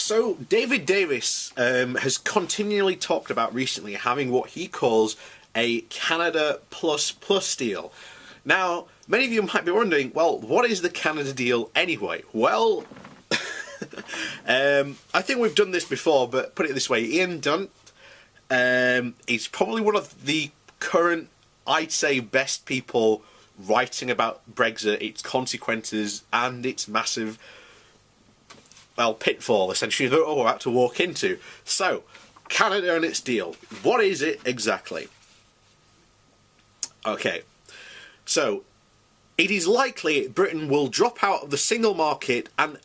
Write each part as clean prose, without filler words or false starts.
So David Davis has continually talked about recently having what he calls a Canada plus plus deal. Now, many of you might be wondering, well, what is the Canada deal anyway? Well, I think we've done this before, but put it this way, Ian Dunt is probably one of the current, I'd say, best people writing about Brexit, its consequences, and its massive, well, pitfall, essentially, that we're about to walk into. So, Canada and its deal. What is it exactly? Okay, so it is likely Britain will drop out of the single market and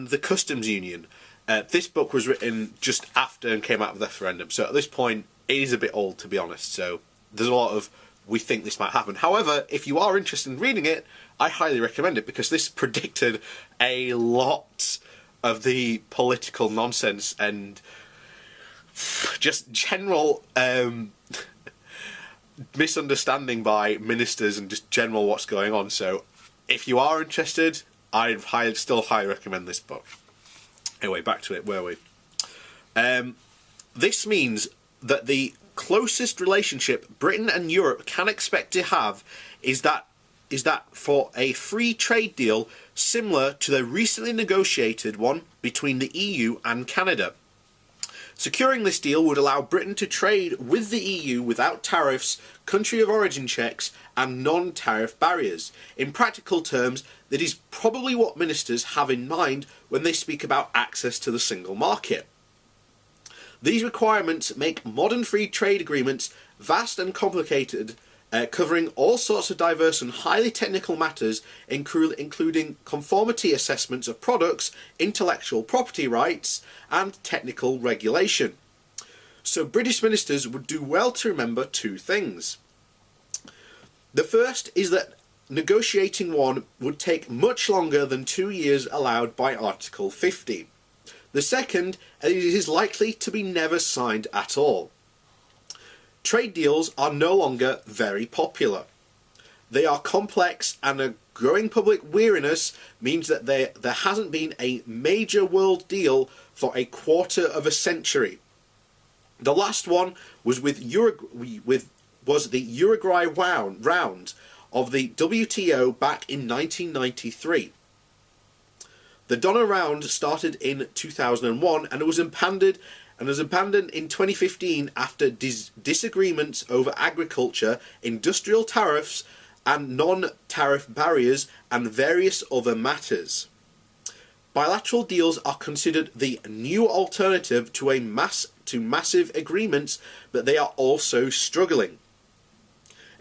the customs union. This book was written just after and came out of the referendum, so at this point it is a bit old, to be honest, so there's a lot of we think this might happen. However, if you are interested in reading it, I highly recommend it, because this predicted a lot of the political nonsense and just general misunderstanding by ministers and just general what's going on. So if you are interested, I'd still highly recommend this book. Anyway, back to it, were we? This means that the closest relationship Britain and Europe can expect to have is that for a free trade deal similar to the recently negotiated one between the EU and Canada. Securing this deal would allow Britain to trade with the EU without tariffs, country of origin checks, and non-tariff barriers. In practical terms, that is probably what ministers have in mind when they speak about access to the single market. These requirements make modern free trade agreements vast and complicated, covering all sorts of diverse and highly technical matters, including conformity assessments of products, intellectual property rights, and technical regulation. So British ministers would do well to remember two things. The first is that negotiating one would take much longer than 2 years allowed by Article 50. The second, it is likely to be never signed at all. Trade deals are no longer very popular. They are complex, and a growing public weariness means that there hasn't been a major world deal for a quarter of a century. The last one was the Uruguay round of the WTO back in 1993. The Doha round started in 2001 and it was abandoned in 2015 after disagreements over agriculture, industrial tariffs and non-tariff barriers and various other matters. Bilateral deals are considered the new alternative to massive agreements, but they are also struggling.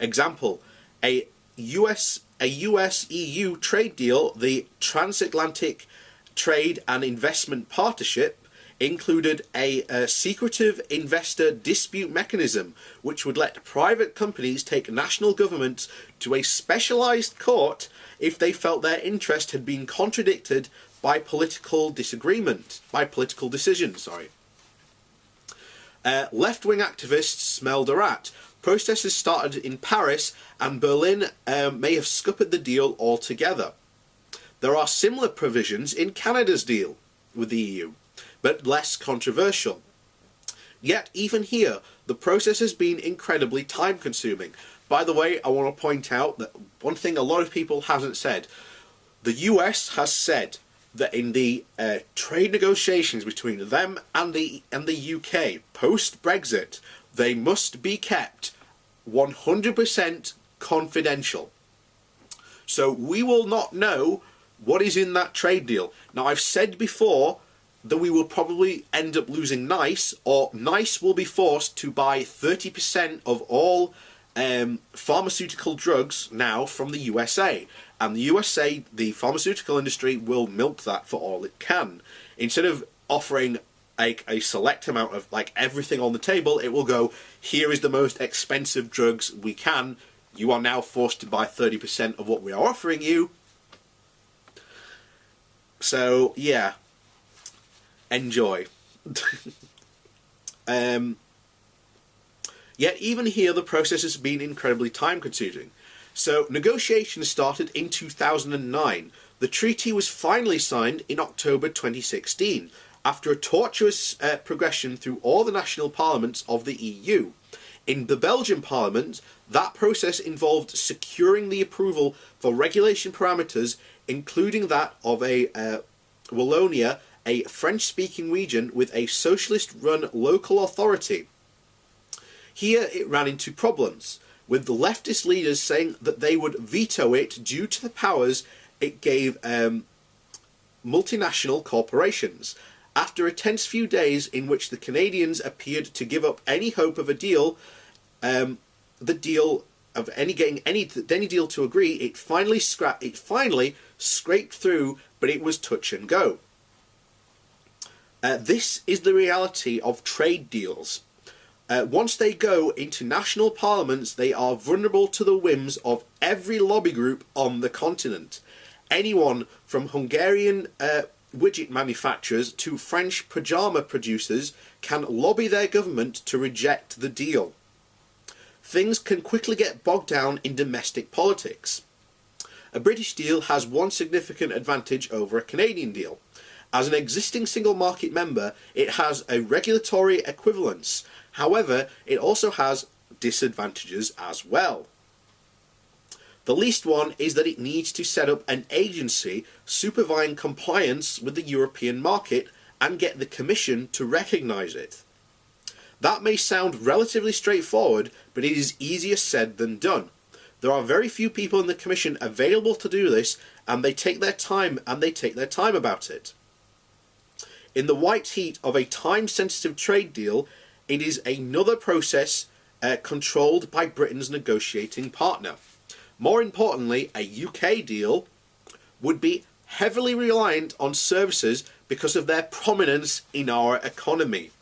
Example, a US-EU trade deal, the Transatlantic Trade and Investment Partnership, included a secretive investor dispute mechanism which would let private companies take national governments to a specialised court if they felt their interest had been contradicted by political decision. Left-wing activists smelled a rat. Processes started in Paris, and Berlin may have scuppered the deal altogether. There are similar provisions in Canada's deal with the EU, but less controversial. Yet, even here, the process has been incredibly time-consuming. By the way, I want to point out that one thing a lot of people haven't said. The US has said that in the trade negotiations between them and the UK post-Brexit, they must be kept 100% confidential. So we will not know what is in that trade deal. Now, I've said before that we will probably end up losing NICE, or NICE will be forced to buy 30% of all pharmaceutical drugs now from the USA. And the USA, the pharmaceutical industry, will milk that for all it can. Instead of offering a select amount of everything on the table, it will go, here is the most expensive drugs we can. You are now forced to buy 30% of what we are offering you. So, yeah. Enjoy. Yet even here the process has been incredibly time consuming. So negotiations started in 2009. The treaty was finally signed in October 2016. after a tortuous progression through all the national parliaments of the EU. In the Belgian parliament, that process involved securing the approval for regulation parameters, including that of Wallonia, a French-speaking region with a socialist-run local authority. Here it ran into problems, with the leftist leaders saying that they would veto it due to the powers it gave multinational corporations. After a tense few days in which the Canadians appeared to give up any hope of a deal, getting any deal to agree, it finally scraped through, but it was touch and go. This is the reality of trade deals. Once they go into national parliaments, they are vulnerable to the whims of every lobby group on the continent. Anyone from Hungarian widget manufacturers to French pyjama producers can lobby their government to reject the deal. Things can quickly get bogged down in domestic politics. A British deal has one significant advantage over a Canadian deal. As an existing single market member, it has a regulatory equivalence. However, it also has disadvantages as well. The least one is that it needs to set up an agency supervising compliance with the European market and get the Commission to recognise it. That may sound relatively straightforward, but it is easier said than done. There are very few people in the Commission available to do this, and they take their time about it. In the white heat of a time-sensitive trade deal, it is another process controlled by Britain's negotiating partner. More importantly, a UK deal would be heavily reliant on services because of their prominence in our economy.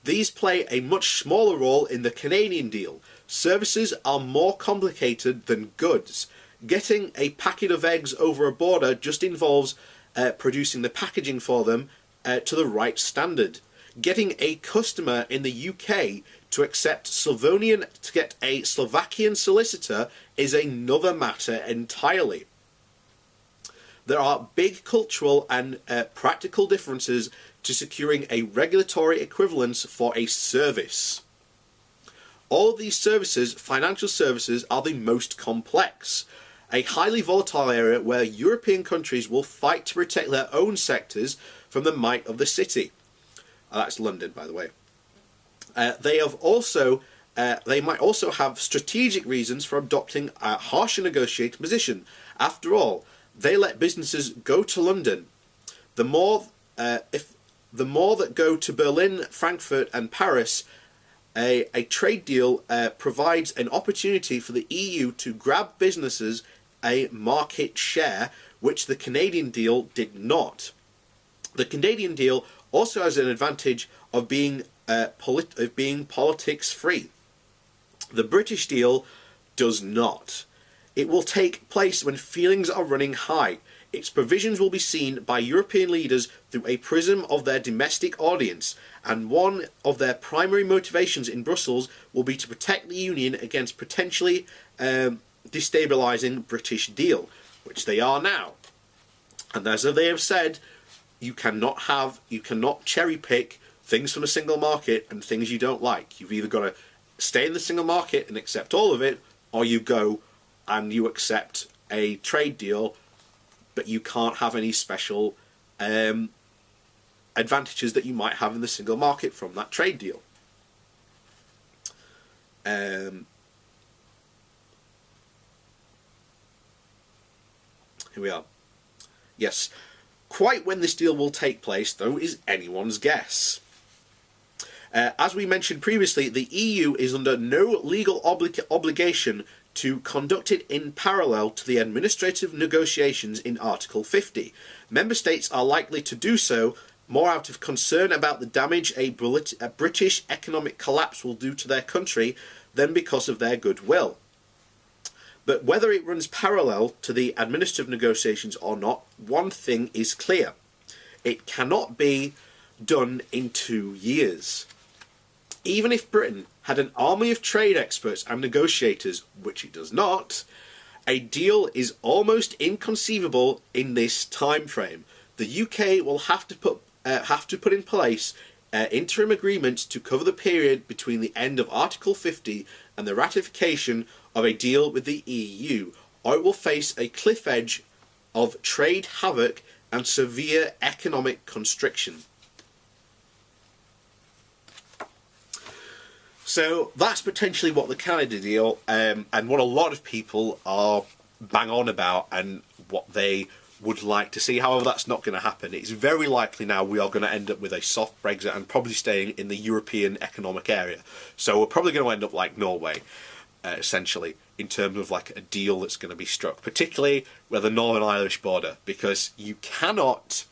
These play a much smaller role in the Canadian deal. Services are more complicated than goods. Getting a packet of eggs over a border just involves producing the packaging for them to the right standard. Getting a customer in the UK to get a Slovakian solicitor is another matter entirely. There are big cultural and practical differences to securing a regulatory equivalence for a service. All of these services, financial services, are the most complex. A highly volatile area where European countries will fight to protect their own sectors from the might of the city. That's London, by the way. They might also have strategic reasons for adopting a harsher negotiating position. After all, they let businesses go to London. The more that go to Berlin, Frankfurt, and Paris, a trade deal provides an opportunity for the EU to grab businesses a market share, which the Canadian deal did not. The Canadian deal also has an advantage of being politics free. The British deal does not. It will take place when feelings are running high. Its provisions will be seen by European leaders through a prism of their domestic audience, and one of their primary motivations in Brussels will be to protect the Union against potentially destabilising British deal, which they are now. And as they have said, you cannot cherry pick things from a single market and things you don't like. You've either got to stay in the single market and accept all of it, or you go and you accept a trade deal, but you can't have any special advantages that you might have in the single market from that trade deal. Here we are. Yes. Quite when this deal will take place, though, is anyone's guess. As we mentioned previously, the EU is under no legal obligation to conduct it in parallel to the administrative negotiations in Article 50. Member states are likely to do so more out of concern about the damage a British economic collapse will do to their country than because of their goodwill. But whether it runs parallel to the administrative negotiations or not, one thing is clear. It cannot be done in 2 years. Even if Britain had an army of trade experts and negotiators, which it does not, a deal is almost inconceivable in this time frame. the UK will have to put in place interim agreements to cover the period between the end of Article 50 and the ratification of a deal with the EU, or it will face a cliff edge of trade havoc and severe economic constriction. So that's potentially what the Canada deal and what a lot of people are bang on about and what they would like to see. However, that's not going to happen. It's very likely now we are going to end up with a soft Brexit and probably staying in the European Economic Area. So we're probably going to end up like Norway, essentially, in terms of like a deal that's going to be struck, particularly with the Northern Irish border, because you cannot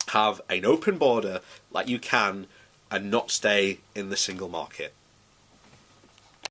have an open border like you can and not stay in the single market.